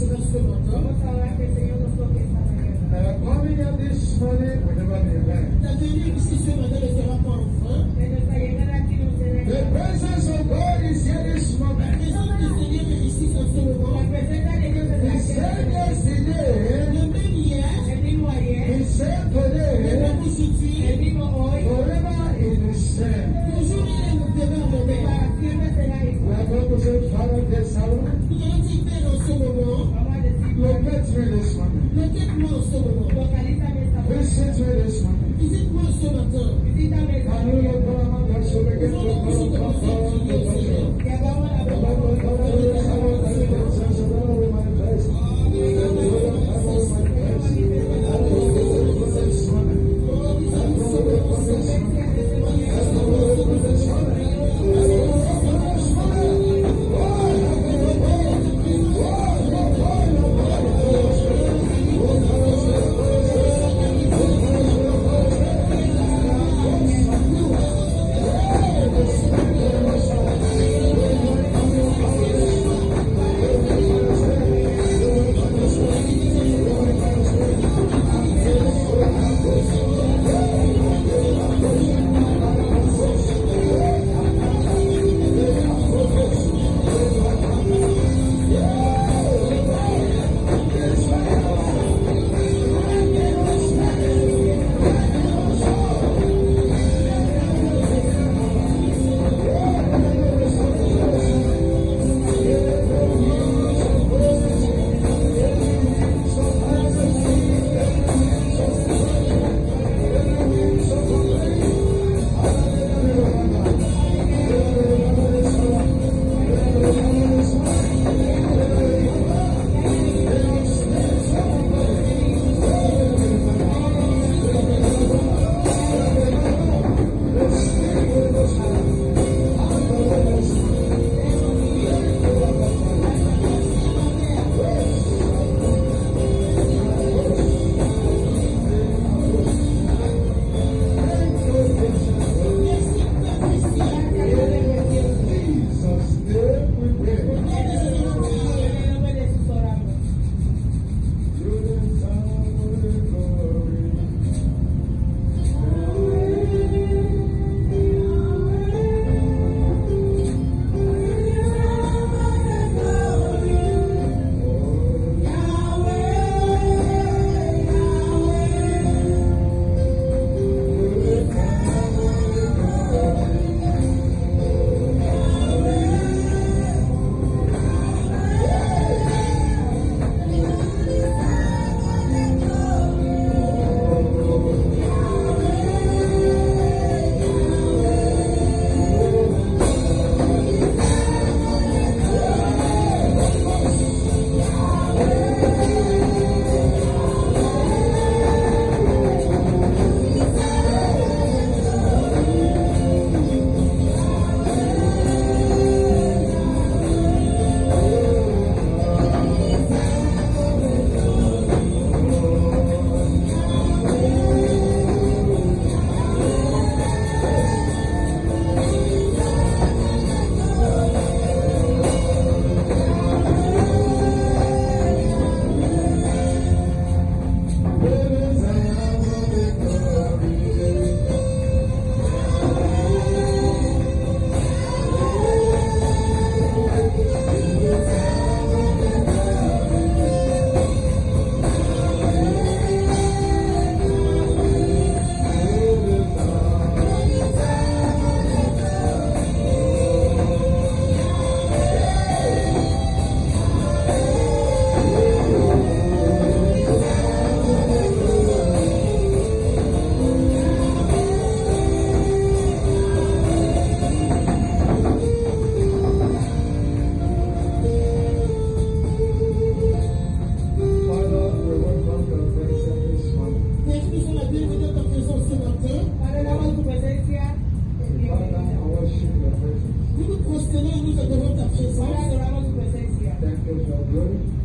Seigneur ce matin. Coming here this morning will never be vain. Ta venue ici ce matin ne sera pas en vain. The presence of God is here this La moment. présence du Seigneur est ici en ce moment. He said yesterday, Le même hier, He said le today, même aujourd'hui, forever in the same. toujours il demeure le même. We are going to say, Father, this hour, Nous allons dire Père en ce moment, locate me this morning. locate-moi en ce moment, Visit me this morning. visite-moi ce matin. And we will go among us so we get to call upon God to touch you. The Lord will cover you with power and presence. The Lord will manifest. And the Lord will manifest. And the Lord will come this morning. And the Lord will come this morning. And the Lord will come this morning. And the Lord will come this morning.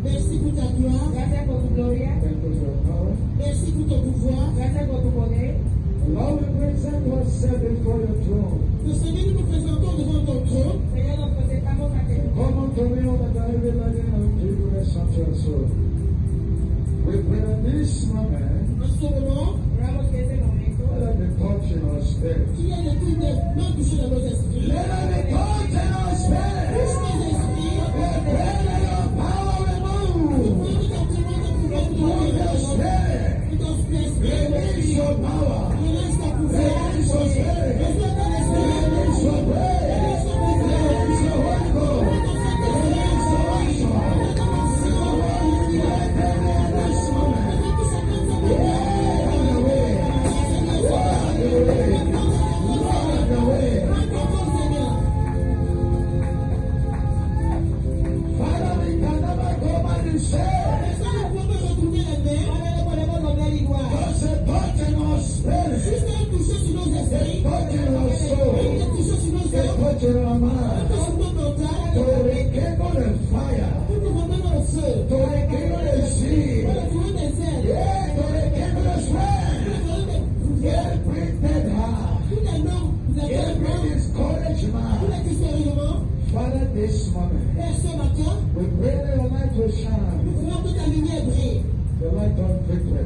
Merci pour ta gloire. Gracias por tu gloria. Thank you for your power. Merci pour ton pouvoir. Gracias por tu poder. Allow the present ourselves before your throne. Que Seigneur, nous nous présentons devant ton trône. Señor, nos presentamos ante tu Come unto me all that are heavy laden and I will give you rest. something so. We pray in this moment, En ce moment, Oramos que ese momento let there be touch in our spirit. qu'il y ait le coup de main touché dans nos esprits. Let there be touch in our Touche spirit. nos esprits. We pray let your power be moved. Nous t'appelons de pouvoir nous Move your donner. spirit. Nous t'en spirit. Release your power. Relâche ta pouvoir. Release your spirit. Reçois ton esprit. Release your prayer. Release your Holy Ghost. Release your action. Let there be in this moment. Have your way. Have your way. Have your way. Father, we can never go back and say, there's a touch in our spirit. A touch in our soul. A touch in our mind. To rekindle the fire. To rekindle the zeal. Yeah, to rekindle the strength. Yeah, bring that heart. Yeah, bring this courage, man. Father, this moment, we pray that your light will shine. The light of victory.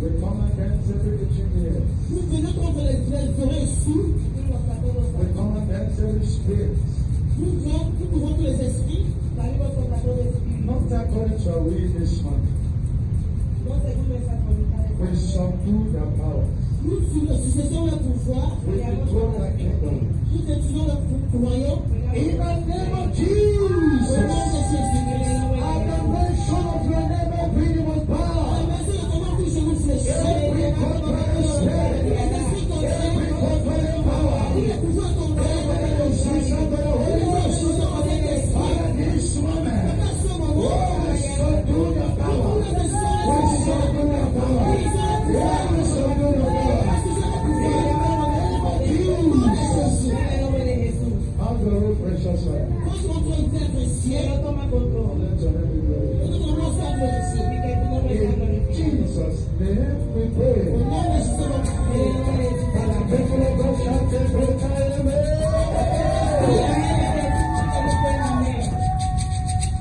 We come against every itching ear. We come against every spirit. Not according to our will this morning. We subdue their power. Nous successons le pouvoir, We control their kingdom. nous détruisons le royaume. In the name of Au nom Jesus. de Jésus-Christ. At the mention of your name, everything was bound. Merci de comment que je vous fléchis. Every contrary spirit. Every contrary power. Le pouvoir tomber. Every decision by the Holy Ghost. Father, this moment, we subdue your power. We subdue your power. Yeah, we subdue your power. In the name of Jesus. Have your own precious life. Quand tu entends une terre précieuse, Let your name be glorified. nous devons faire glorifier. In Jesus' name we Au pray. nom de Jésus, And the people of God shout a great amen.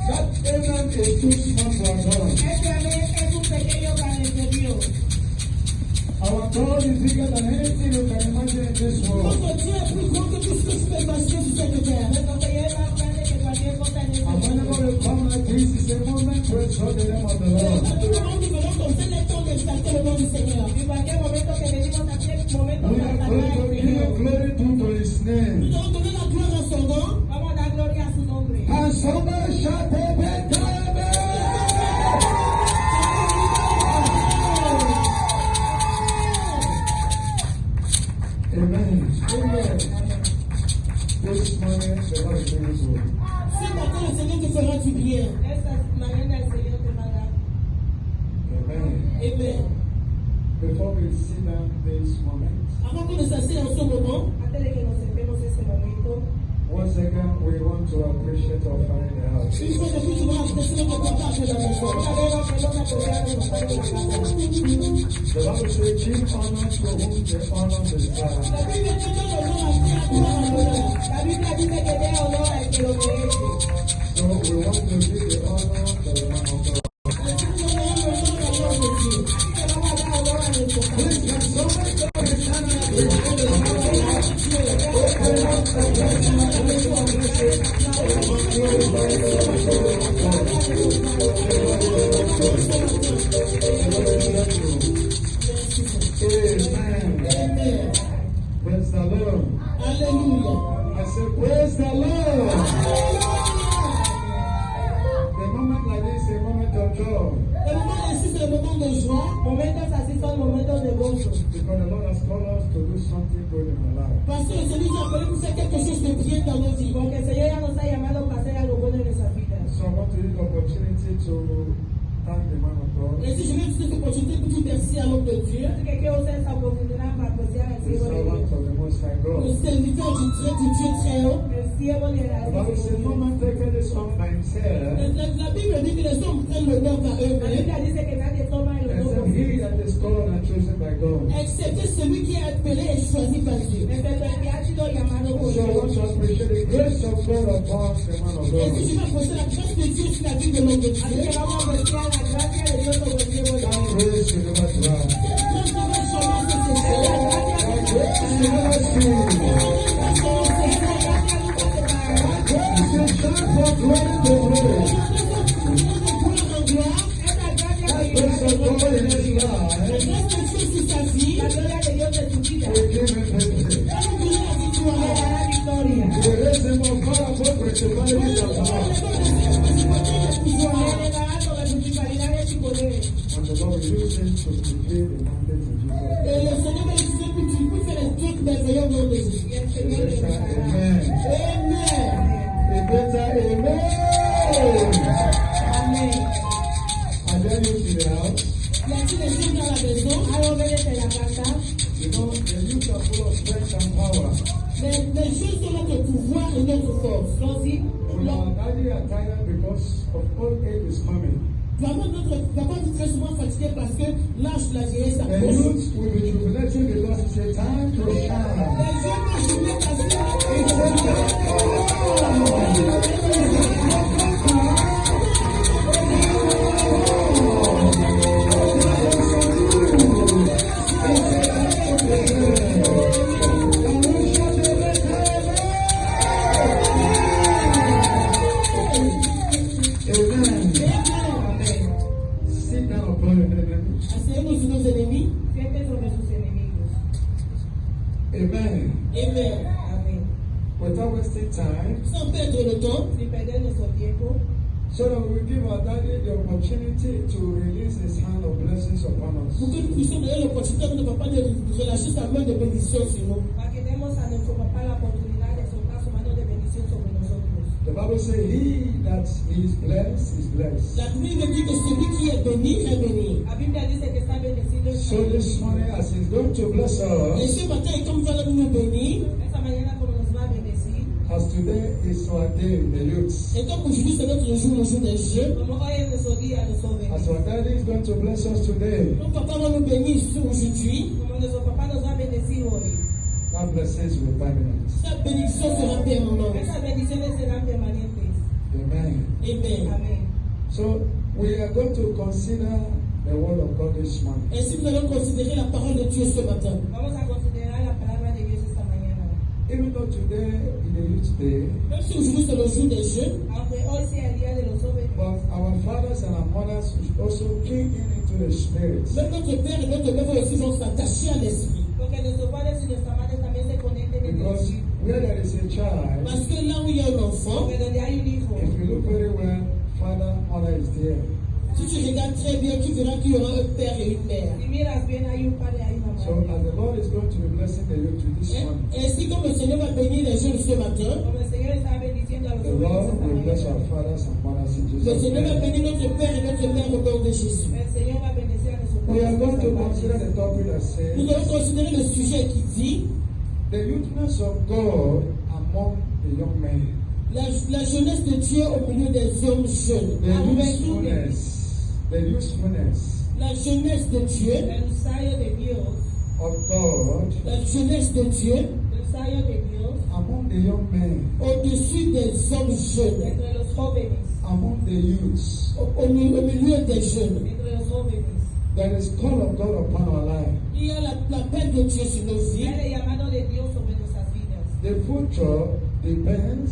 That amen is too small for God. Our God is bigger than anything you can imagine in this world. notre Dieu est plus grand que tout ce que tu peux imaginer sur cette terre. And whenever we come like this, it's a moment to exalt the name of the Lord. À tout moment, nous venons comme tel le temps d'exalter le nom du Seigneur. We are going to give glory to His name. Nous devons donner la gloire à son nom. And somebody shout a great amen. Amen. Amen. This morning, the Lord is doing so. Ce matin, le Seigneur te fera du bien. Amen. Amen. Before we sit down this moment, Avant que nous s'assieds en ce moment, once again, we want to appreciate our Father in the house. une fois de plus, nous allons apprécier notre partage de la maison. The Bible says, give honor to whom the honor is due. La Bible dit que l'honneur a pris à toi à l'honneur. So we want to give the honor to the man of God. Nous donnons l'honneur à l'homme de Dieu. Please, can somebody go and stand up and give the Amen. Amen. Praise the Lord. Alléluia. I said, praise the Lord. The moment like this is a moment of joy. Le moment ainsi, c'est le moment de joie. Because the Lord has called us to do something good in our life. Parce que le Seigneur nous a appelé pour faire quelque chose de bien dans nos vies. So I want to use the opportunity to thank the man of God, Et si je vais utiliser cette opportunité pour dire merci à l'homme de Dieu, the servant of the Most High le God. serviteur du Dieu très haut. The Bible says, no man taketh this on by himself, La Bible dit que les hommes prennent l'honneur à eux-mêmes, except he that is called and chosen by God. excepté celui qui est appelé et choisi par Dieu. So I want us appreciate the grace of God upon the man of Est-ce que God. je vais approcher la grâce de Dieu sur la vie de l'homme de Así Dieu? que vamos a apreciar la gracia de Dios sobre el siervo de That Dios. grace will never dry. Cette grâce ne va jamais se Esa séparer. gracia That nunca grace se will never separa. cease. Cette grâce ne va jamais se Esa séparer. gracia nunca se separa. That grace will shine from glory to glory. Esa gracia That que grace of God in his La life grâce de Dieu sur sa vie, la gloria de Dios en su vida will give him victory. elle nous donne la le victoire. dará victoria. He will raise him up far above principalities and powers. Le elevará sobre principalidades y poderes. And the Lord will use him to fulfill the mandate in Jesus' Et name. le Seigneur va utiliser pour tu peux faire les trucs merveilleux au nom de Jésus. Y el Señor le usará. Amen. Amen. A better amen. Amén. And then you see the house. Y a-t-il des gens dans la maison? Hay jóvenes en la casa. You know, the youth are full of strength and power. Les jeunes sont notre pouvoir et notre force. Los hijos, When our daddy are tired because of old age is coming, Vraiment, notre papa est très souvent fatigué parce que l'âge de la vieillesse the approche. youth will be jubilating because it's a time to shine. Les jeunes vont jubiler parce que It's a time Amen. Sit down upon your enemy. asseyez-nous sur nos ennemis. sienten sobre sus enemigos. Amen. Amen. Amén. Without wasting time, Sans perdre le temps, Sin perder nuestro tiempo, so that we give our daddy the opportunity to release his hand of blessings upon pour us. que nous puissions donner l'opportunité à notre papa de relâcher sa main de bénédiction sur nous. para que demos a nuestro papá la oportunidad de soltar su mano de bendición sobre nosotros. The Bible says, he that is blessed is blessed. La Bible dit que celui qui est béni est béni. La Biblia dice que está bendecido. So this morning, as he's going to bless Et us, ce matin, comme va nous bénir, Esta mañana como nos va a bendecir, as today is our day, the youths, et comme aujourd'hui c'est notre jour, le jour des jeux, como hoy es nuestro día, nos jóvenes, as our daddy is going to bless us today, notre papa va nous bénir aujourd'hui. como nuestro papá nos va a bendecir hoy, that blessings will be permanent. Sa bénédiction sera permanente. esas bendiciones serán permanentes. Amen. Amen. Amén. So we are going to consider the word of God this morning. Ainsi, nous allons considérer la parole de Dieu ce matin. Vamos a considerar la palabra de Dios esta mañana. Even though today is the youth day, Même si aujourd'hui c'est le jour des jeux, Aunque hoy sea el día de los jóvenes, but our fathers and our mothers should also key in into the spirit. même notre père et notre mère aussi vont s'attacher à l'esprit. porque nuestros padres y nuestras madres también se conecten en el Because espíritu. where there is a child, Parce que là où il y a un enfant, Porque donde hay un hijo, if you look very well, father, mother is there. si tu regardes très bien, tu verras qu'il y aura un père et une mère. si miras bien hay un padre y hay una So madre. as the Lord is going to be blessing the youth to this morning, Et ainsi comme le Seigneur va bénir les jeunes ce matin, Como el Señor está bendiciendo a los the jóvenes Lord esta will bless mañana, our fathers and mothers in le Jesus' Seigneur va name. bénir notre père et notre mère au nom de Jésus. el Señor va a bendecir a nuestros We are padres y going to nuestras consider madres. the topic that Nous says allons considérer le sujet qui dit the youthfulness of God among the young men. la jeunesse de Dieu au milieu des hommes jeunes. The La juventud de- usefulness La jeunesse de Dieu, El usayo de Dios, of God la jeunesse de Dieu el usayo de Dios among the young men, au-dessus des hommes jeunes, entre los jóvenes, among the youths. au milieu des jeunes. entre los jóvenes. There is call of God upon our life. Il y a l'appel de Dieu sur nos vies. Hay el llamado de Dios sobre nuestras vidas. The future depends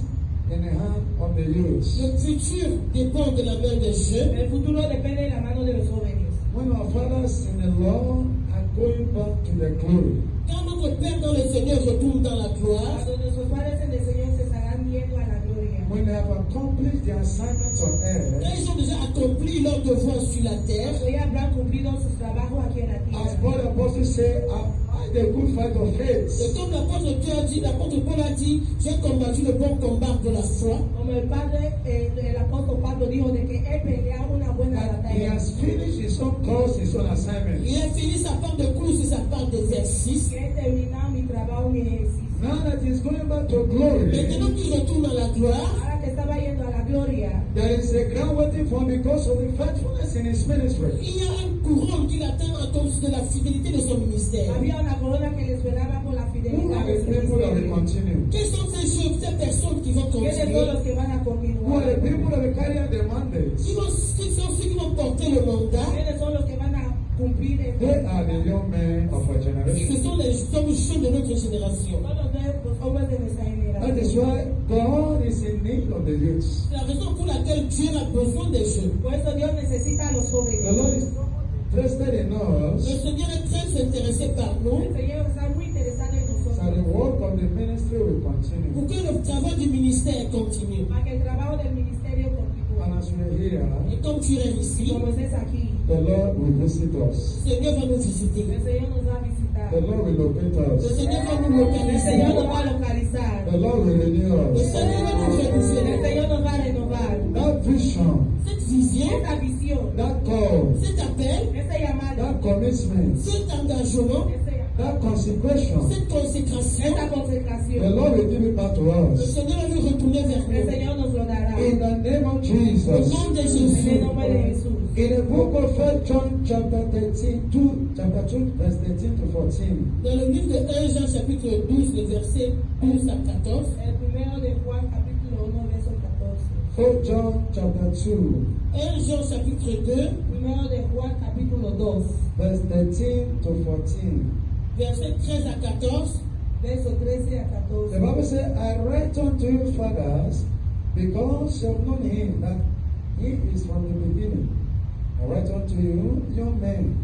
in the hand of the youths. Le futur dépend de la main des jeunes. El futuro depende de la mano de los jóvenes. When our fathers in the Lord are going back to the glory, Quand notre Père dans le Seigneur retourne dans la gloire, Cuando nuestros padres en el Señor se estarán yendo a la gloria. when they have accomplished their assignments on quand earth, ils ont déjà accompli leur devoir sur la terre, Cuando ya habrán cumplido sus trabajos aquí en la as tierra. Paul the apostle said, "I fight the good fight of et faith." comme l'apôtre Paul a dit, j'ai combattu le bon combat de la foi, Como el apóstol Pablo dijo de que él pelea una buena That he batalla. has finished his own course, his own assignment. il a fini sa part de course et sa part d'exercice. Que he terminado mi trabajo, mi ejercicio. Now that he's going back to glory, Maintenant qu'il retourne à la gloire, Ahora que estaba yendo a la gloria, there is a ground waiting for him because of the faithfulness in his ministry. il y a un courant qui l'attend à cause de la fidélité de son ministère. había una la corona que le esperaba por la Who fidelidad are de the su people that will ministerio. continue? Quelles sont ces personnes qui vont ¿Quiénes son continuer? los que van a Who are continuar? the people that will carry out the mandate? Qui sont ceux qui vont porter le mandat? ¿Quiénes son los que van a cumplir el They are the young men of our Ce generation. sont les jeunes de notre génération. Son los hombres de nuestra That is generación. why God is in need of the youth. C'est la raison pour laquelle Dieu a besoin des jeunes. Por eso Dios necesita a los The jóvenes. Lord is interested in Le us. Seigneur est très intéressé par nous El Señor está muy interesado en So the nosotros. work of the ministry will continue. pour que le travail du ministère continue. Para que el trabajo del ministerio And continúe. as we are here, Et comme tu es ici, Como estés aquí, the Lord will visit us. le Seigneur va nous visiter. el Señor nos va a visitar. The Lord will locate Le us. Seigneur va nous El localiser. Señor nos va a localizar. The Lord will renew Le us. Seigneur va nous El renouveler. Señor nos va a renovar. That vision, Cette vision, Esta visión, that call, cet appel, ese llamado, that commitment, cet engagement, that consecration, cette consécration, esta the concentración, Lord will give it back to le us. Seigneur va nous retourner vers el nous. Señor nos lo dará. In the name of Au Jesus. nom de En el Jésus. nombre de Jesús. In the book of 1 John chapter 2, verse 13 to 14. Dans le livre de 1 Jean chapitre 12, les versets 12 à 14. El primero de Juan, capítulo 1, verso 14. 1 John chapter 2, 1 Jean chapitre 2, Primero de Juan, capítulo 2, verse 13 to 14. versets 13 à 14. verso 13 a The 14. Bible says, I write unto you, fathers, because you have known him, that he is from the beginning. I write unto you, young men,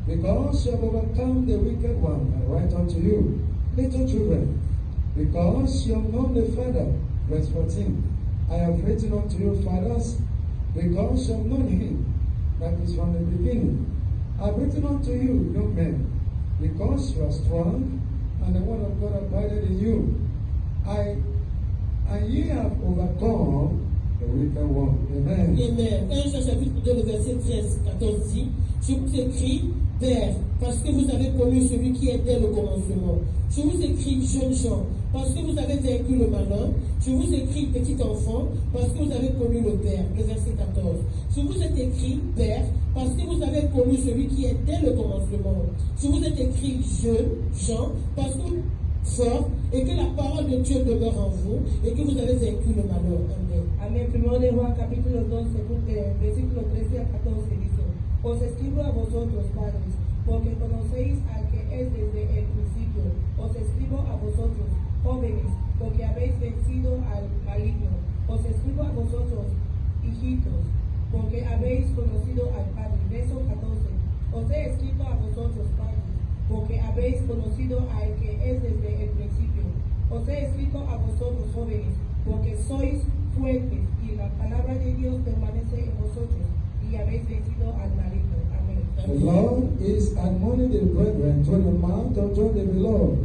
because you have overcome the wicked one. I write unto you, little children, because you have known the Father. Verse 14. I have written unto you, fathers, because you have known him, that is from the beginning. I have written unto you, young men, because you are strong, and the word of God abided in you. And ye have overcome the wicked one. Amen. Amen. 1 Jean chapitre 2, le verset 13, 14 dit, je vous écris, Père, parce que vous avez connu celui qui est dès le commencement. Je vous écris, jeunes gens, parce que vous avez vaincu le malin. Je vous écris, petit enfant, parce que vous avez connu le Père. Le verset 14. Je vous ai écrit, Père, parce que vous avez connu celui qui est dès le commencement. Je vous ai écrit, jeunes gens, parce que fort, et que la parole de Dieu demeure en vous, et que vous avez vaincu le malheur. Amen. Amén. Primero de Juan, capítulo 2, versículo 13 a 14 dice: Os escribo a vosotros, padres, porque conocéis al que es desde el principio. Os escribo a vosotros, jóvenes, porque habéis vencido al maligno. Os escribo a vosotros, hijitos, porque habéis conocido al Padre. Verso 14. Os he escrito a vosotros, padres, porque habéis conocido al que es desde el principio. Os he escrito a vosotros, jóvenes, porque sois fuertes y la palabra de Dios permanece en vosotros y habéis vencido al maligno. Amén. The Lord is admoning the brethren to the mount of John the Beloved.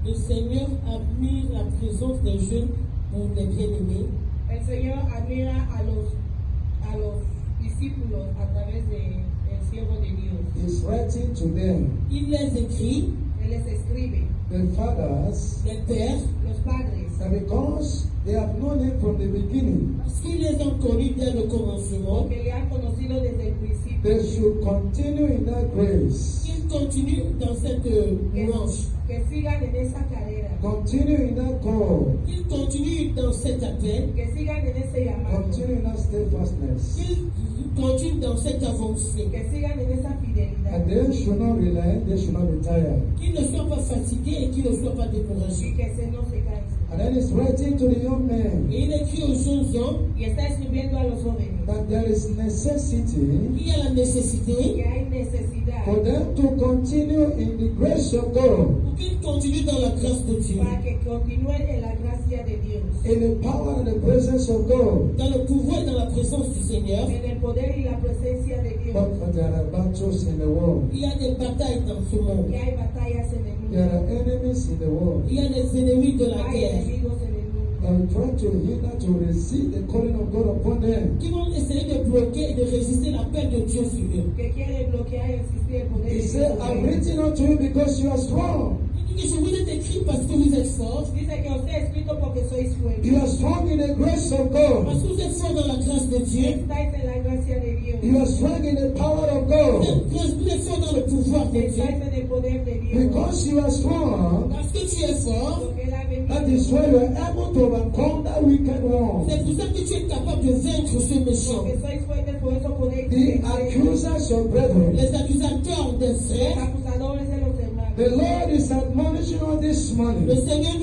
Le Seigneur a mis la présence des jeunes pour les bien-aimés. El Señor admira a los discípulos a través del siervo de Dios. He's writing to them, Il les écrit, Él les escribe, the fathers, les pères, los padres, that because they have known him from the beginning, parce qu'ils les ont connus dès le commencement, porque le han conocido desde el principio, they should continue in that grace, qu'ils continuent dans cette branche, que sigan en esa carrera, continue in that call, qu'ils continuent dans cet appel, que sigan en ese llamado, continue in that steadfastness. qu'ils continuent dans cette avancée, que sigan en esa fidelidad, And they should not relent, they should not be tired. qu'ils ne soient pas fatigués et qu'ils ne soient pas y découragés. que no se cansen. And then he's writing to the young men Et il écrit aux jeunes hommes Y está escribiendo a los jóvenes that there is necessity qu'il y a la nécessité que hay necesidad for them to continue in the grace of God, pour qu'ils continuent dans la grâce de Dieu, para que continúen en la gracia de Dios, in the power and the presence of God. dans le pouvoir et dans la présence du Seigneur. en el poder y la presencia de Dios. But there are battles in the world. Il y a des batailles dans ce monde. Y hay batallas en el There mundo, are enemies in the world Il y a des ennemis de la hay guerre enemigos en el mundo that will try to hinder to receive the calling of God upon them. qui vont essayer de bloquer et de résister l'appel de Dieu sur eux. que quieren bloquear y resistir el poder He de said, Dios. I'm written unto you because you are strong. Il dit, que je vous ai écrit parce que vous êtes forts, Dice que os he escrito porque sois You fuertes. are strong in the grace of parce God. que vous êtes forts dans la grâce de Dieu, Estáis en la gracia de Dios. You are strong in the power of God. vous êtes forts dans le pouvoir de Dieu, Estáis en el poder de Dios. Because you are strong, parce que tu es fort. Porque Él ha venido. that is why you are able to overcome that wicked one. C'est pour ça que tu es capable de vaincre ce méchant. Porque sois fuertes, por eso podéis The vencer. accusers of brethren. Les accusateurs des Los frères, acusadores de los hermanos. The Lord is admonishing us this le morning Seigneur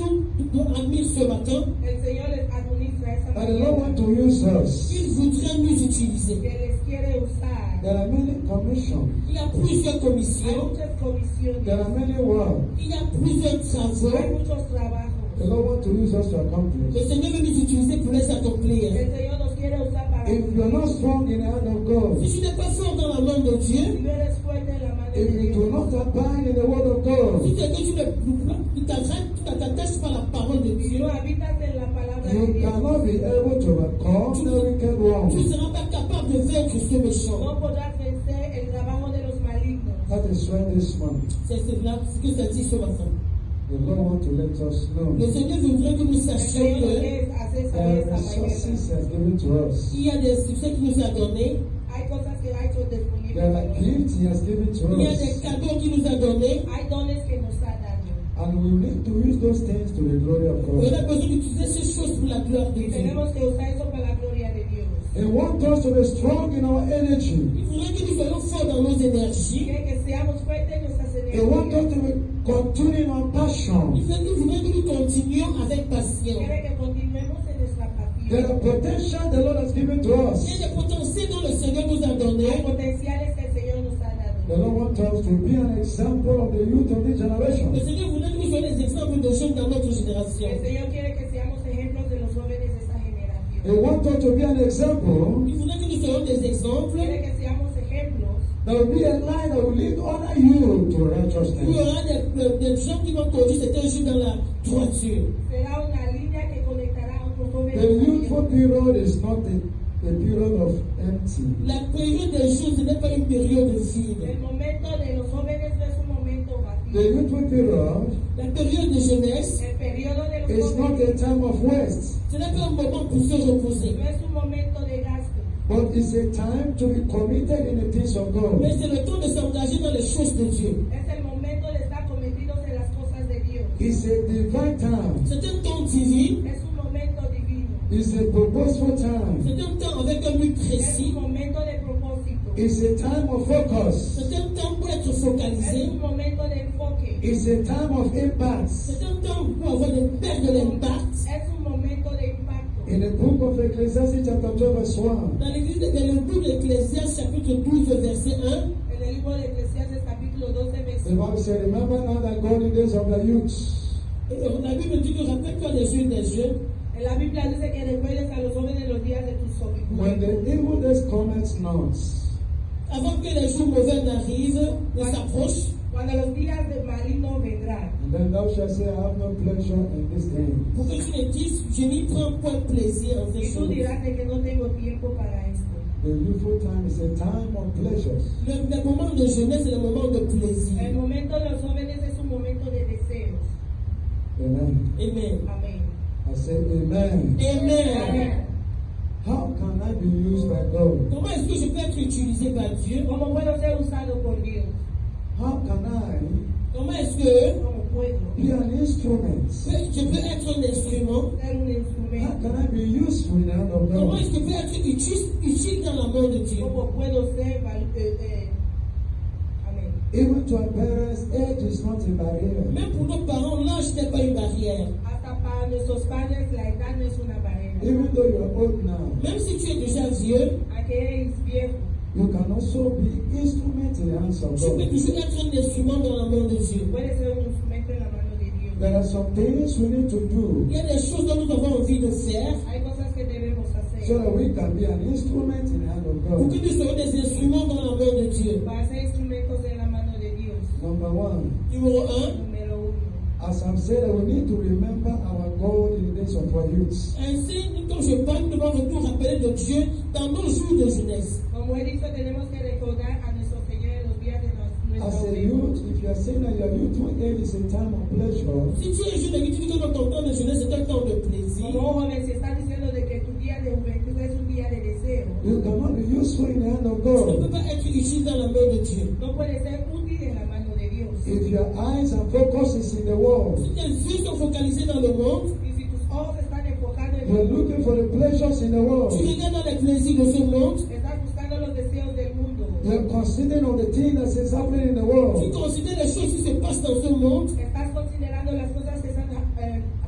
nous admire ce matin. El Señor les administra esa that the Lord mañana. wants to use us. Il voudrait nous utiliser. Que les quiere usar. There are many commissions. Il y a plusieurs Hay commissions, muchas comisiones. There are many works. il y a plusieurs Hay travaux. muchos trabajos. The Lord wants to use us to Le accomplish. Seigneur veut nous utiliser pour les accomplir. El Señor nos quiere usar para. If you are not strong in the hand of God, Si tu n'es pas fort dans la main de Dieu, Si no eres fuerte en la mano if de you do Dios. not abide in the word of si God, c'est que tu ne t'attaches pas à la parole de Si Dieu, no habitas en la palabra de you Dios. cannot be able to overcome the wicked tu ne one. seras pas capable de vaincre ce méchant. No podrás vencer el trabajo de los malignos. That is why this month C'est cela, ce que ça dit ce matin. the Lord wants to let us know Le Seigneur voudrait que nous El sachions Señor nos que quiere hacer there saber are esta mañana. resources He has given to us. il y a des succès qu'il nous a donnés, Hay cosas que ha hecho disponibles There para are nosotros. gifts He has given to il y a des us. cadeaux qu'il nous a donnés. Hay dones que nos ha dado. And we need to use those things to the glory of On a God. besoin d'utiliser ces choses pour la gloire de Y Dieu. tenemos que usar eso para la gloria de Dios. He wants us to be strong in our energy. Il faudrait que nous soyons forts dans nos énergies. Quiere que seamos fuertes en nuestras He wants us energías. to be continuing our passion. Il faudrait que nous continuions avec patience. Quiere que continuemos en nuestra There paciencia. are potential the Lord has given to us. Il y a des potentiels dont le Seigneur nous a Hay donnés. potenciales que el Señor nos ha The dado. Lord wants us to be an example of the youth of this Le generation. Seigneur voudrait que nous soyons des exemples de jeunes dans notre génération. El Señor quiere que seamos ejemplos de los jóvenes de esta He generación. wants us to be an example Il faudrait que nous soyons des exemples. Quiere que seamos ejemplos. that will be a light that will lead other youth to Il y righteousness. aura des gens qui vont conduire certains jeunes dans la droiture. Será una línea que conectará a otros jóvenes. The también. youthful period is not a period of empty. La période des jeunes, ce n'est pas une période vide. El momento de los jóvenes no es un momento The vacío. youthful period La période de jeunesse, El periodo de los is not a jóvenes time of waste, ce n'est pas un moment pour se reposer. no es un momento de gasto, but it's a time to be committed in the things of God. Mais c'est le temps de s'engager dans les choses de Dieu. es el momento de estar cometidos en las cosas de Dios. It's a divine time. C'est un temps divin, Es un momento divino, It's a purposeful time. c'est un temps avec un but es précis, un momento de propósito, It's a time of focus. c'est un temps pour être es focalisé, un momento de enfoque, It's a time of impact. c'est un temps pour avoir perdre de l'impact. es un momento de impacto. In the book of Ecclesiastes, chapter 12, verse 1, Dans l'église dans le livre d'Ecclésiaste, chapitre 12, verset 1, En el libro de Eclesiastes capítulo 12, the versículo Bible says, Remember now that golden days of the youth, la Bible dit que rappelle-toi des jeunes, En la Biblia dice que recuerdes a los jóvenes los días de tus when the juventud. evil days cometh not, avant que les jours mauvais n'arrivent, ne s'approchent. Cuando los días de maligno vendrán. and then thou shalt say, I have no pleasure in this day. Pour que tu ne dises, je n'y prends point plaisir en ces Y tú choses. dirás de que no tengo tiempo para esto. The youthful time is a time of pleasures. Le moment de jeunesse, c'est le moment de plaisir. El momento de los jóvenes es un momento de deseos. Amen. Amen. Amén. I say, Amen. Amen. How can I be used by God? Comment est-ce que je peux être utilisé par Dieu? ¿Cómo puedo ser usado por Dios? How can I Comment est-ce que ¿Cómo puedo be an instrument? je peux être un instrument? ser un How instrumento? can I be useful in the hand of Comment God? est-ce que je peux être utile dans la main de Dieu? ¿Cómo puedo ser amén? Even to our parents, age is not a barrier. Même pour nos parents, l'âge n'est pas une barrière. Hasta para nuestros padres la edad no es una barrera. Even though you are old now, Même si tu es déjà vieux, Aunque eres viejo, you can also be instrument in the hands of tu peux God. toujours être un instrument dans la main de Dieu. puedes ser un instrumento en la mano de Dios. There are some things we need to do Il y a des choses dont nous avons envie de faire Hay cosas que debemos hacer so that we can be an instrument in the hand of pour que God. nous soyons des instruments dans la main de Dieu. para ser instrumentos en la mano de Dios. Number one, Numéro 1, Número uno. as I've said, we need to remember our God in the days of our youth. ainsi, quand je parle, nous devons nous rappeler de Dieu dans nos jours de jeunesse. Como he dicho, tenemos que recordar a nuestro Señor en los días de nuestra As a youth, if you are saying that your youthful age is a time of pleasure, Si tu es jeune et que tu dis que dans ton temps de jeunesse c'est un temps de plaisir, como un joven, si está diciendo de que tu día de juventud es un día de deseo, you cannot be useful in the hand of tu ne peux God. pas être utile dans la main de Dieu. no puede ser útil en la mano de Dios. If your eyes and focus is in the world, Si tes yeux sont focalisés dans le monde, Y si tus ojos están enfocados en you're el mundo, looking for the pleasures in the tu world. regardes dans les plaisirs de ce monde, estás buscando los deseos del mundo, You're considering of the things that is happening in the tu world. considères les choses qui se passent dans ce monde, estás considerando las cosas que están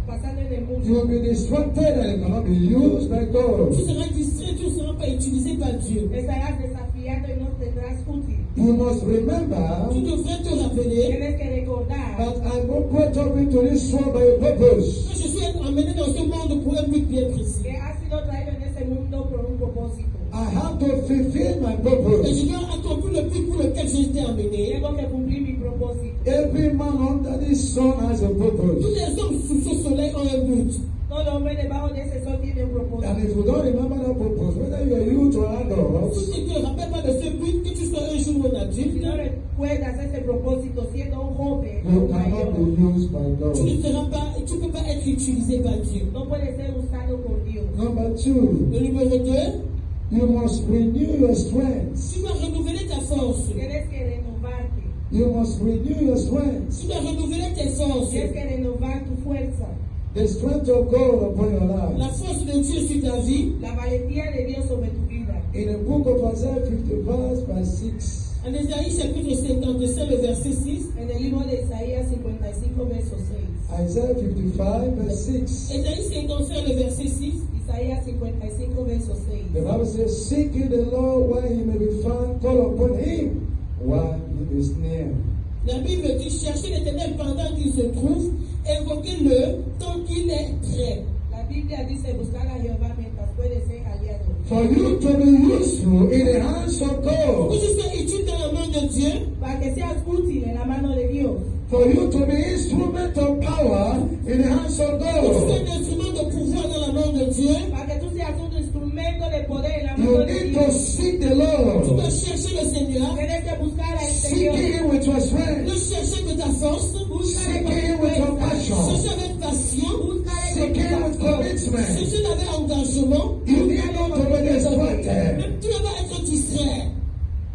pasando en el You mundo. will be distracted and it cannot be used by God. tu seras distrait, tu ne seras pas utilisé par Dieu. Estarás desafiado y no tendrás útil. You must remember Tu devrais te rappeler Tienes que recordar that I was brought up into this world by a purpose. que je suis amené dans ce monde pour un but bien précis. que has sido traído en ese mundo por un propósito. I have to fulfill my Et purpose. je dois accomplir le but pour lequel j'ai été amené. Tengo que cumplir mi propósito. Every man under this sun has a Tous purpose. les hommes sous ce soleil ont un but. Todo hombre debajo de ese sol tiene un propósito. And if you don't remember that purpose, whether you are youth or adult, Si tu ne te rappelles pas de ce but, que tu sois un jour un Si adulte, no recuerdas ese propósito siendo un joven o you un cannot mayor, be used by tu God. ne seras pas, tu ne peux pas être utilisé par Dieu. no puede ser usado por Dios. Number two, Le numéro 2, you must renew your strength. tu dois renouveler ta force. Tienes que renovarte. You must renew your strength. Tu dois renouveler tes forces. Tienes que renovar tu fuerza. The strength of God upon your La life. force de Dieu sur ta vie. La valentía de Dios sobre tu vida. In the book of Isaiah 50 verse 6, En Ésaïe chapitre 55, le verset 6. En el libro de Isaías 55, verso 6. Isaiah 55 verse 6, Ésaïe 55, le verset 6. Isaías 55, verso 6. the Bible says, seek ye the Lord while he may be found, call upon him while he is near. La Bible dit cherchez l'Éternel pendant qu'il se trouve, invoquez-le tant qu'il est prêt. La Biblia dice buscar a Jehová mientras puede ser hallado. For you to be useful in the hands of Que God, tu sois utile dans la main de Dieu, Para que seas útil en la mano de Dios. for you to be instrument of power in the hands of que tu sois God, un instrument de pouvoir dans la main de Dieu, Para que tú seas un instrumento de poder en la you mano de need Dios. to seek the tu Lord, dois chercher le Seigneur, Tienes que buscar al seeking Señor. him with your strength, le chercher de ta force, seeking him with your passion, chercher avec passion, seeking him with commitment. chercher avec engagement. You need not to be distracted. Tu ne vas pas être distrait.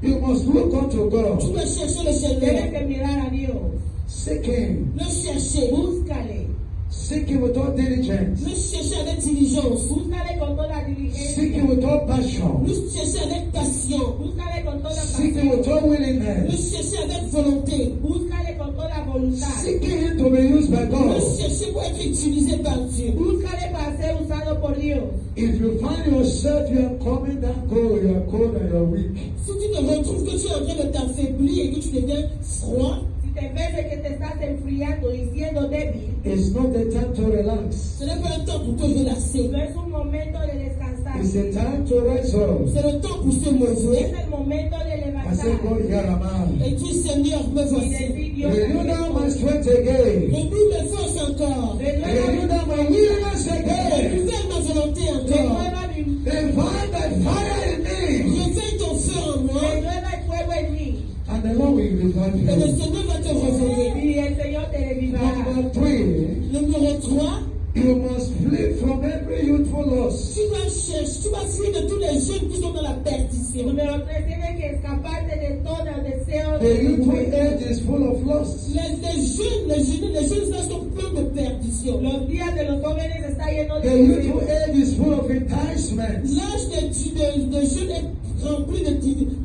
You must look unto Tu God. dois chercher le Tienes Seigneur, que mirar a Dios. Seek him. le chercher, Búscale. Seek him with all diligence. le chercher avec diligence, Búscale con toda Seek diligencia. him with all passion. le chercher avec passion, Búscale con toda Seek him with pasión. all le willingness. chercher avec volonté, Búscale con toda voluntad. Seeking him to be used by le God. chercher pour être utilisé par Dieu. Búscale para ser usado por Dios. If you find yourself, you are coming down cold, you are cold and you are weak. Si tu te retrouves que tu es en train de t'affaiblir et que tu deviens froid, Si te ves de que te estás enfriando y siendo débil, It's not the time to relax. ce n'est pas un temps pour te relaxer. no es un momento de descansar. It's a time to rise up. C'est le temps pour se lever Es el momento de I say, levantar. God, here am I. et dire Seigneur, me Y voici. decir, Dios, Renew now my strength again. Renew mes forces encore. Renew now my willingness again. Renouvelle ma volonté encore. renueva mi, Revive that fire in me. Réveille ton feu en moi renueva el fuego en mí. And the Lord will revive et le you. Seigneur va te réveiller. Y el Señor te revivará. Number 3, Numéro 3, you must flee from every youthful lust. tu vas chercher, tu vas fuir de tous les jeunes qui sont dans la perdition. Número 3, tienes que escaparte de todo el deseo The de youthful age is full of lust. Les jeunes là sont pleins de perdition. Los días de los jóvenes está lleno de The youthful deseos. age is full of enticement. L'âge de jeunes est rempli de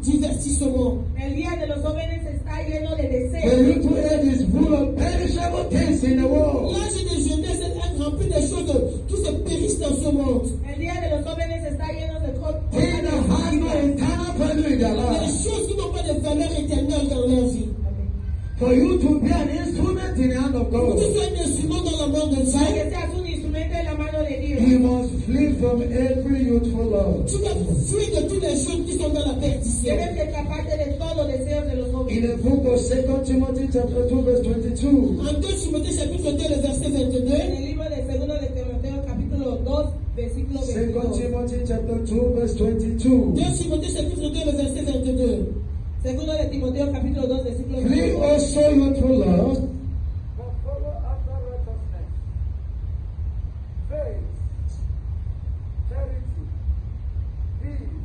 divertissement. El día de los jóvenes está lleno de The deseos. youthful age is full of perishable things in the world. L'âge de jeunesse est rempli de choses qui se périssent dans ce monde. El día de los jóvenes está lleno de Things that have no eternal value in their Des lives. choses qui n'ont pas de valeur éternelle dans leur vie. For you to be an instrument in the hand of Pour que tu God, sois un instrument dans la main de Para que Dieu, seas un instrumento en la mano de Dios. you must flee from every youthful love. tu dois fuir de tous les jeunes qui sont dans la perdition. Tienes que escaparte de todos los deseos de los In jóvenes. the book of 2 Timothy chapter 2 verse 22, En 2 Timothée chapitre 2, le verset En 22, el libro de 2 de Timoteo capítulo 2, versículo 2 22. Timothy chapter 2 verse 22, 2 Timothée chapitre 2, le verset 22. Segundo de Timoteo capítulo 2 versículo Flee 5. also you through lust, but follow after righteousness, faith, charity, peace,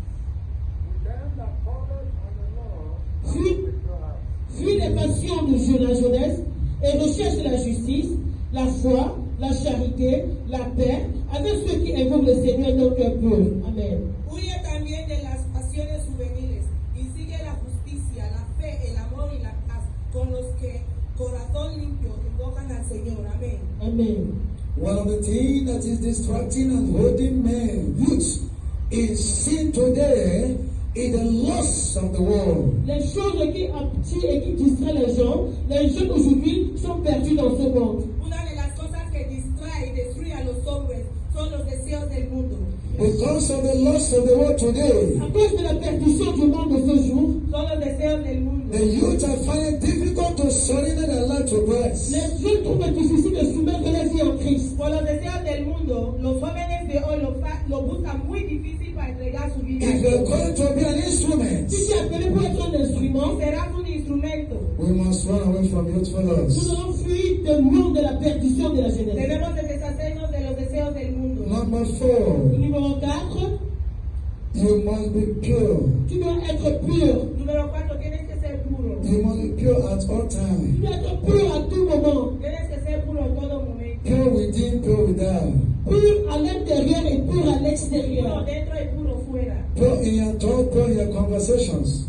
with them that call on the Lord Fuis, with your heart. fuis les passions de la jeunesse et recherche la justice, la foi, la charité, la paix, avec ceux qui invoquent le Seigneur d'un cœur pur. Amen. Huye también de las pasiones juveniles y sigue la justicia, la fe, el amor y la paz con los que corazón limpio invocan al Señor. Amén. Amen. One of the things that is distracting and holding men, youth, in sin today is the lust of the world. Les choses qui attirent et qui distraient les jeunes aujourd'hui sont perdus dans ce monde. Una de las cosas que distrae y destruye a los hombres son los deseos del mundo. Because of the lust of the world today, À cause de la perdition du monde de ce jour, Son los deseos del mundo. the youth are finding it difficult to surrender their life to Christ. les jeunes trouvent difficile de soumettre leur vie en Christ. Por los deseos del mundo, los jóvenes de hoy lo buscan muy difícil para entregar su vida a If you are Dios. going to be an instrument, Si tu es appelé pour être un instrument, Serás un instrumento. we must run away from youthful nous lust. devons fuir de monde de la perdition de la jeunesse. Debemos de deshacernos de los deseos del mundo. Number 4, Numéro 4, you must be pure. tu dois être pur. Número 4, tienes que ser puro. You must be pure at all Tu times. dois être pur à tout moment. Tienes que ser puro en todo momento. Pure within, pure without. Pur à l'intérieur et pur à Puro l'extérieur. dentro y puro fuera. Pure in your thought, pure in your conversations.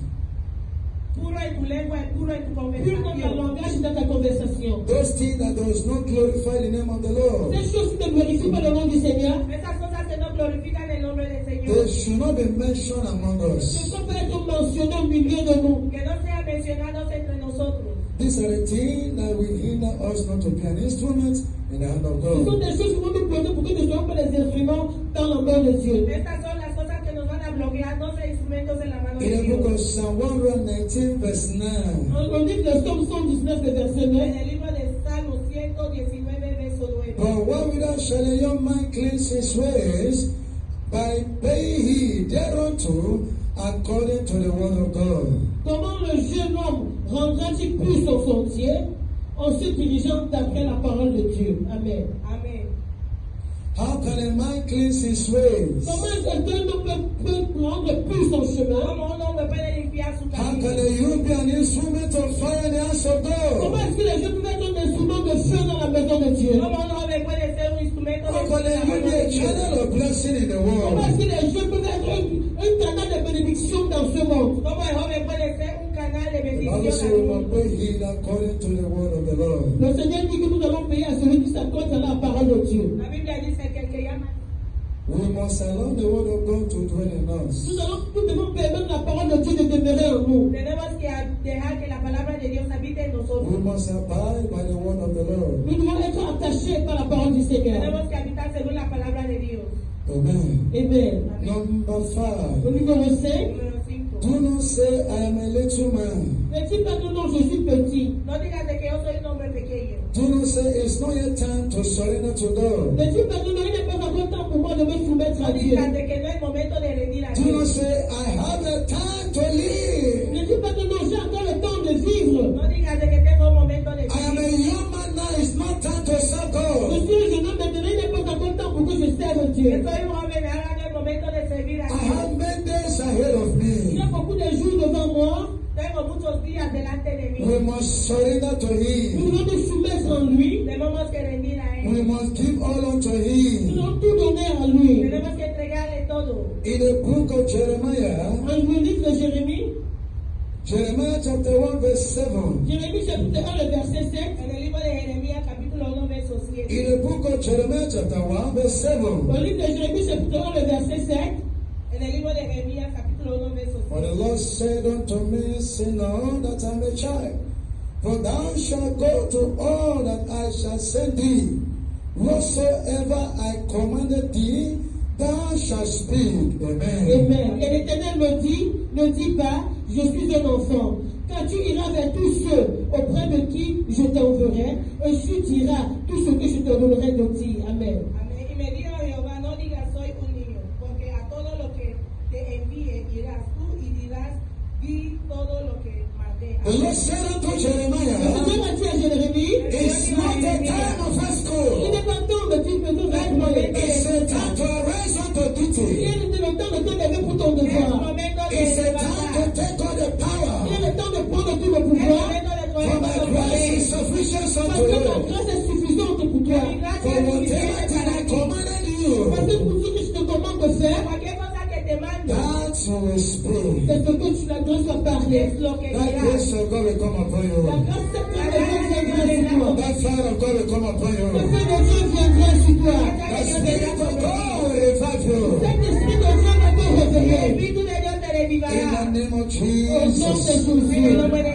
Puro en tu lengua y puro en tu Pur dans ta conversación. langage et dans ta conversation. Those things that does not glorify the name of the Lord, Ces choses qui ne glorifient pas le nom du Seigneur Esas cosas que no glorifican el nombre del they Señor. should not be mentioned among ne us. sont pas être mentionnées au milieu de nous. Que no sean mencionados entre nosotros. These are the things that will hinder us not to be an instrument in the hand of Ce sont God. des choses qui vont nous bloquer pour que nous ne soyons pas des instruments dans la main de Dieu. Estas son las cosas que nos van a bloquear, no ser instrumentos en la mano de In the book Dios. of Psalm 119, verse 9, On lit le psaume 119, le verset En 9. el libro de Salmo 119, verso 9. but wherewithal shall a young man cleanse his ways? By paying heed thereunto according to the word of God. Comment le jeune homme rendra-t-il plus son sentier en se dirigeant d'après la parole de Dieu? Amen. Amén. How can a man cleanse his ways? Comment est-ce qu'un homme peut prendre plus son chemin? ¿Cómo un hombre puede limpiar su How can camino? a youth be an instrument of fire in the hands of Comment God? est-ce que les jeunes peuvent être un instrument de feu dans la maison de Dieu? ¿Cómo un joven puede ser un instrumento How de can a la youth mano be de a Dios? channel of blessing in the Comment est-ce world? que les jeunes peuvent être un canal de bénédiction dans ce monde? ¿Cómo el joven puede ser un canal de The Bible bendición says al we must mundo? pay heed according to the word of the Lord. Le Seigneur dit que nous allons payer à celui qui s'accorde à la parole de Dieu. La Biblia dice que el que llama We must allow the word of God to dwell in us. Nous devons permettre la parole de Dieu de demeurer en nous. tenemos que dejar que la palabra de Dios habite en We nosotros. must abide by the word of the Lord. Nous devons être attachés par la parole du Seigneur. Tenemos que habitar según la palabra de Dios. Amen. Amen. Number Au 5. numéro 5, Número 5. Do not say I am a little man. ne dis pas que non, je suis petit. No digas de que yo soy un hombre pequeño. Do not say it's not yet time to surrender to God. Ne dis pas que non, il n'est pas encore temps pour moi de me soumettre à No Dieu. digas de que no es momento de rendir a Do not Dios. say I have a time to live. Ne dis pas que non, j'ai encore le temps de vivre. No digas de que tengo un momento de I am a vivir. young man now. It's not time to serve Je God. suis un jeune homme maintenant, il n'est pas encore temps pour que je serve Que Dieu. soy un joven, ahora no es momento de servir a I Dios. have many days ahead of Il y a me. beaucoup de jours devant moi. Tengo muchos días delante de mí. We must surrender to Nous Him. devons nous soumettre en lui. Tenemos que rendir a We Él. must give all unto Nous Him. devons tout donner à lui. Tenemos que entregarle todo. In the book of Jeremiah, En le livre de Jérémie, Jeremiah chapter 1 verse 7. Jérémie chapitre 1, le verset 7. En el libro de Jeremías, capítulo 1, verso 7. In the book of Jeremiah chapter 1 verse 7. Au livre de Jérémie chapitre 1, le verset 7. En el libro de Jeremías, capítulo 1, verso For the 7. Lord said unto me, Say not that I am a child, for thou shalt go to all that I shall send thee. Whatsoever I commanded thee, thou shalt speak. Amen. Amen. Et l'Éternel me dit, ne dis pas, je suis un enfant, car tu iras vers tous ceux auprès de qui je t'enverrai, et tu diras tout ce que je te donnerai de dire. Amen. Amén. Y me dijo Jehová, no digas soy un niño, porque a todo lo que te envíe irás tú y dirás, di todo lo The Lord said unto Le Jeremiah, Seigneur a dit à Jérémie, it's not a time of high il school. n'est pas temps de dire que tu vas It's a time to arise unto duty. Il est le temps de lever pour ton devoir. It's a time to take all the power. Il est le temps de prendre tout le pouvoir. For my grace is sufficient Parce unto que ma you. grâce est suffisante pour toi. For whatever that I commanded you, Parce que pour ce que je te commande de faire, that you will speak. c'est ce que la grâce va parler. That grace of God will come upon La you. grâce de Dieu viendra sur toi. That fire of God will come upon Le you. feu de Dieu viendra sur toi. The Spirit of God will revive you. Cet esprit de Dieu va te réveiller. In the name of Au nom de Jesus. Jésus.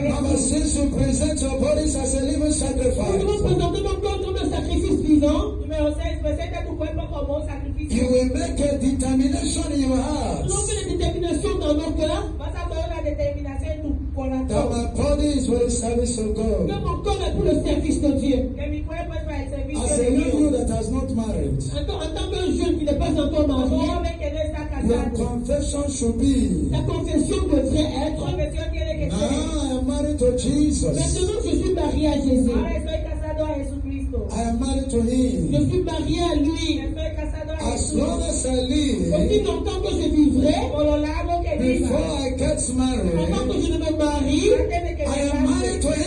Mama, since you present your bodies as a living Nous sacrifice, devons présenter nos corps comme un sacrifice vivant. Número 6, presenta tu cuerpo como un sacrificio. you will make a determination in your heart Nous avons fait la détermination dans nos cœurs Vas a hacer una determinación en tu that corazón. my body is for the service of que God. mon corps est pour le service de Dieu. Que mi cuerpo es para el servicio As de a young you Dios. that has not married, En tant qu'un jeune qui n'est pas encore Como marié, joven que no está your casado. confession should be, la confession devrait Tu être: confesión tiene que now ser: I am married to Jesus. maintenant je suis marié à Jésus. ahora estoy casado a Jesucristo. I am married to Je Him. suis marié à lui. Estoy casado a As Jesús. long as I Aussi live, longtemps que je vivrai, Por lo largo que viva. before I get pendant married, que je ne me marie, Antes de que I me am married case. to je Him.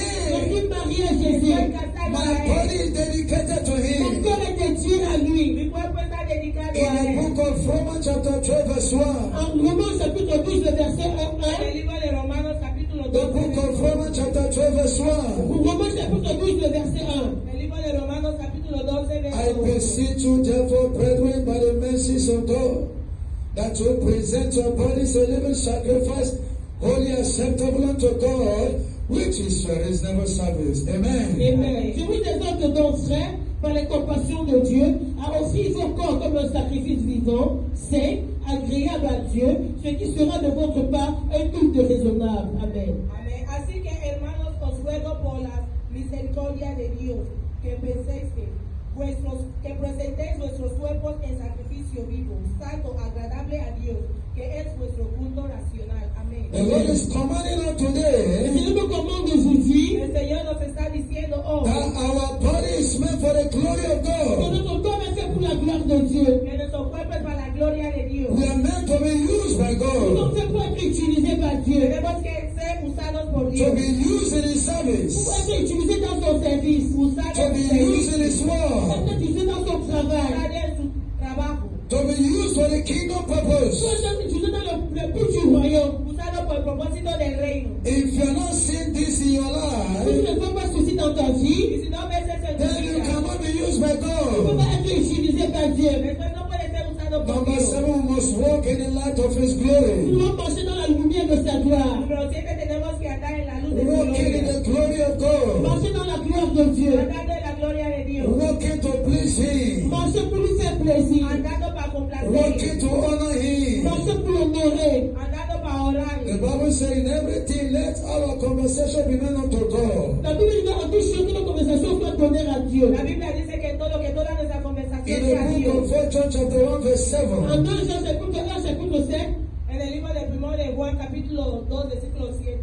suis marié à Jésus. Estoy casado My a body Él. is dedicated to Mon Him. corps est dédié à lui. Mi cuerpo está dedicado In a the Él. book of Romans chapter 12 verse 1, En Romains chapitre 12, le verset En 1. el libro de Romanos capítulo the 12. book of Romans chapter 12 verse 1, Romains chapitre 12, le verset 1. El libro de Romanos capítulo 12 I verso 1. beseech you therefore, brethren, by the mercies of God, that you present your bodies a living sacrifice, wholly acceptable unto God, which is your reasonable service. Amen. Amen. Je vous exhorte donc, frères, par les compassions de Dieu, à offrir vos corps comme un sacrifice vivant, saint, agréable à Dieu, ce qui sera de votre part un culte raisonnable. Amen. Amén. Así que, hermanos, os ruego por la misericordia de Dios que presentéis vuestros cuerpos en sacrificio vivo, santo, agradable a Dios, que es vuestro culto racional. Amén. The Lord is commanding us Le today Seigneur nous commande aujourd'hui El Señor nos está diciendo hoy that our body is meant for the glory of que God. notre corps est fait pour la gloire de Dieu. que nuestro cuerpo es para la gloria de Dios. We are meant to be used by Nous God, sommes faits pour être utilisés par Dieu. Tenemos que ser usados por to Dios. be used in His Pour service, être utilisés dans son service. Usados to be used in His Pour word, être utilisés dans son travail. en su trabajo. to be used for the kingdom Pour purpose. être utilisés dans le but du royaume. Usado por el propósito del reino. If you are not seeing this in your Si tu life, ne fais pas ceci dans ta vie, Y si no ves eso en tu then you vida, cannot be used by tu ne peux God. pas être utilisé par Dieu. entonces no puede ser usado por Number Dios. 7, we must walk in the light of His Nous glory. devons marcher dans la lumière de sa gloire. Número 7, tenemos que andar en la luz de su Walking in gloria. the glory of God. Marcher dans la gloire de Dieu. Andando en la gloria de Dios. Walking to please Him. Marcher pour lui faire plaisir. Andando para complacer. Walking to honor Him. Marcher pour l'honorer. Andando para orar. The Bible says in everything, let our conversation be known unto God. La Bible dit en toute chose que nos conversations soient données à Dieu. La Biblia dice que toda nuestra conversación In sea a the Dios. book of 1 John chapter 1 verse 7, En 2 Jean chapitre 1, chapitre 7, En el libro de Primero de Juan, capítulo 2, versículo 7.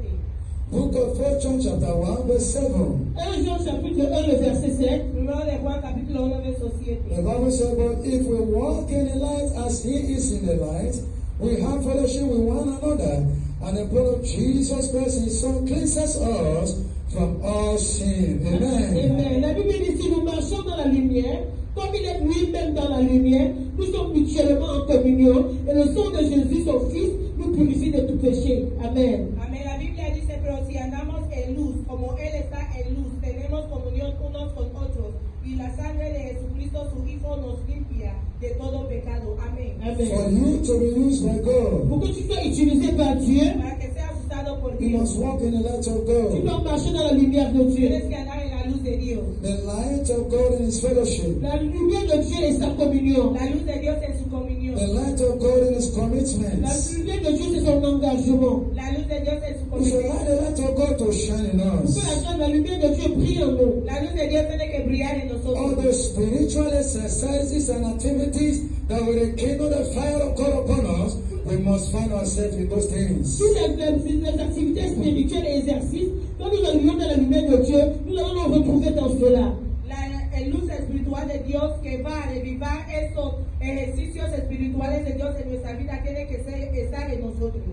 book of 1 John chapter 1 verse 7, 1 Jean chapitre 1, le verset 7, Primero de Juan, capítulo 1, verso 7. the Bible says, but if we walk in the light as He is in the light, we have fellowship with one another, and the blood of Jesus Christ, His Son, cleanses us from all sin. Amen. Amen. La Bible dit si nous marchons dans la lumière, comme il est lui-même dans la lumière, nous sommes mutuellement en communion et le sang de Jésus, son Fils, nous purifie de tout péché. Amen. Amén. La Biblia dice, pero si andamos en luz, como Él está en luz, tenemos comunión unos con otros, y la sangre de Jesucristo, su Hijo, nos limpia de todo pecado. Amén. For Amen. you to be used by God, Pour que tu sois utilisé par Dieu, Para que seas usado por you Dios, must walk in the light of tu God. dois marcher dans la lumière de Dieu. tienes que andar en la luz de Dios. The light of God in His fellowship. La lumière de Dieu est sa communion. La luz de Dios en su comunión. The light of God in His La commitments. lumière de Dieu, c'est son engagement. La luz de Dios en su We should comunión. allow the light of God to shine in Pour que us. la lumière de Dieu brille en nous. La luz de Dios tiene que brillar en All nosotros. the spiritual exercises and activities that will rekindle the fire of God upon us, we must find ourselves in those things. Toutes les activités spirituelles et exercices, quand nous arrivons dans la lumière de Dieu, nous allons nous retrouver dans cela. La luz espiritual de Dios que va a revivar estos ejercicios espirituales de Dios en nuestra vida tiene que estar en nosotros.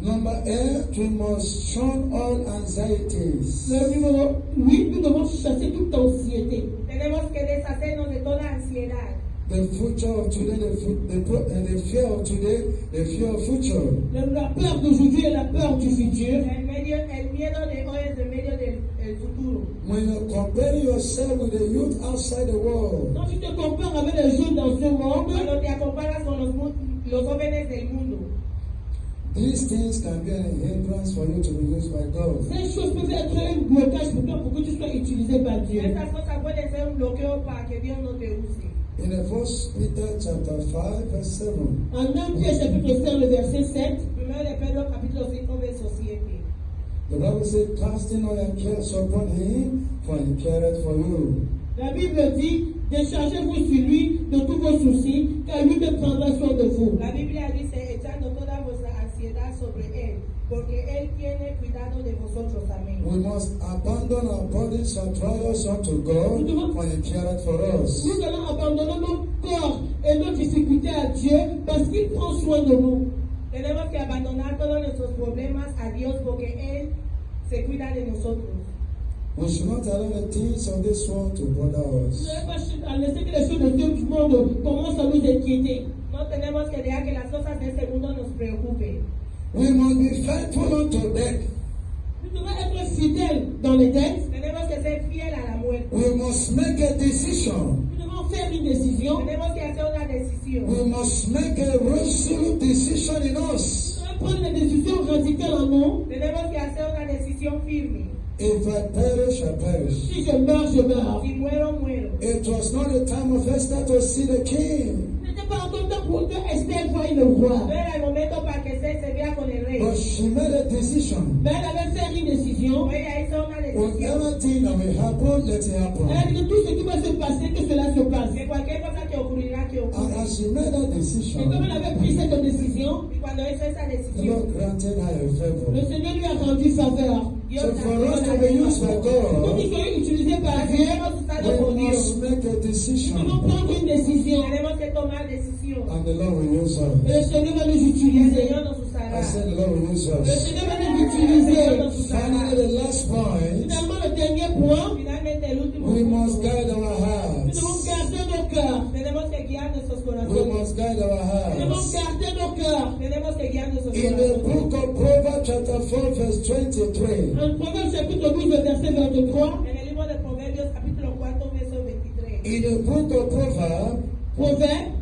Number 8, we must shun all anxieties. Le numéro 8, nous devons chasser toute anxiété. Tenemos que deshacernos de toda ansiedad. The future of today, the fear of today, the fear of future. La peur d'aujourd'hui et la peur du futur. El miedo de hoy es el medio del futuro. When you compare yourself with the youth outside the world, Quand tu te compares avec les jeunes dans ce monde, Cuando te comparas con los jóvenes del mundo, these things can be a hindrance for you to be used by God. ces choses peuvent être un blocage pour toi pour que tu sois utilisé par Dieu. estas cosas pueden ser un bloqueo para que Dios no te use. In the 1 Peter chapter 5, verse 7, En 1 Pierre chapitre 5, le verset 7, Primero de Pedro capítulo 5 verso 7. the Bible says, casting all your cares upon him, for he careth for you. la Bible dit, déchargez-vous sur lui de tous vos soucis, car lui me prendra soin de vous. La Biblia dice, echando toda vuestra ansiedad sobre él, porque él tiene cuidado de vosotros. Amén. We must abandon our bodies and trials unto God, for he careth for us. Nous allons abandonner nos corps et nos difficultés à Dieu parce qu'il prend soin de nous. Tenemos que abandonar todos nuestros problemas a Dios porque él se cuida de nosotros. We should not allow the things of this world to bother Nous us. n'allons pas laisser que les choses de Dieu du monde commencent à nous inquiéter. No tenemos que dejar que las cosas de este mundo nos preocupen. We must be faithful unto death. Nous devons être fidèles dans les dettes. Tenemos que ser fieles a la muerte. We must make a decision. Nous devons faire une décision. Tenemos que hacer una decisión. We must make a resolute decision in us. Nous devons prendre des décisions radicales en nous. Tenemos que hacer una decisión firme. If I perish, I perish. Si je meurs, je meurs. Si muero, muero. It was not the time of Esther to see the king, Ce n'était pas encore temps pour que Esther voie le roi. No era el momento para que se vea con el rey. but she made a decision. Mais elle avait fait une décision. Ella hizo una decisión. Whatever thing that will happen, let it Elle a happen. dit que tout ce qui va se passer, que cela se passe. Que cualquier cosa que ocurrirá, que And ocurra. as she made that Et comme decision, elle avait pris cette décision, Y cuando hizo esa the decisión, Lord granted her a le favor. Seigneur lui a rendu faveur. Dios So for us to la be used by Pour God, qu'ils soient utilisés par Dieu, Hemos usado por we Dios. must make a nous devons decision, prendre une décision. Tenemos que tomar decisión. and the Lord will use Et le us. Seigneur va nous Y el utiliser. Señor nos usará. I said the Lord will use Le us. Seigneur va nous utiliser. Finally, the last point, Finalement, le dernier point, Finalmente, el último we punto. must guide our nous hearts. devons garder nos cœurs. Tenemos que guiar nuestros We corazones. must guide our Nous devons hearts. garder nos cœurs. Tenemos que guiar nuestros In the corazones. book of Proverbs chapter 4 verse 23, En Proverbe chapitre 12, verset 23, En el libro de Proverbios, capítulo 4, verso 23. in the book of Proverbs Proverbe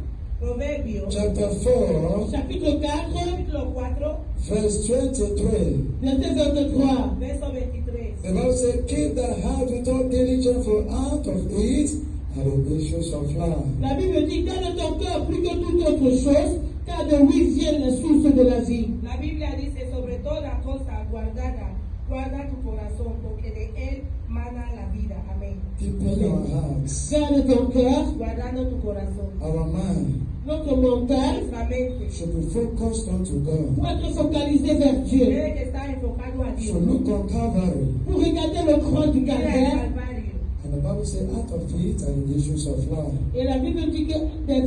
Proverbios, chapter 4 chapitre 4, capítulo 4, verse 23, verset 23. verso 23. the Bible says, keep thy heart with all diligence, for out of it are the issues of life. La Bible dit, garde ton cœur plus que toute autre chose, car de lui viennent les sources de la vie. La Biblia dice, sobre toda cosa guarda tu corazón, porque de él mana la vida. Amén. Keeping our hearts, Garde ton cœur, Guardando tu corazón. our mind notre mental, Nuestra mente should be focused unto God. pour être focalisé vers Dieu, tiene que estar enfocado a Dios. Should look on Calvary. pour regarder le croix du Mira el Calvaire. Calvario. And the Bible says, out of it are the issues of life. Et la Bible dit que des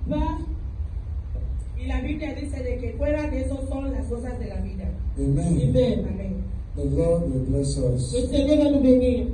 par Y la Biblia dice de que fuera de eso son las cosas de la vida. Amen. Amen. Amén. The Lord will bless us. Le Seigneur va nous bénir.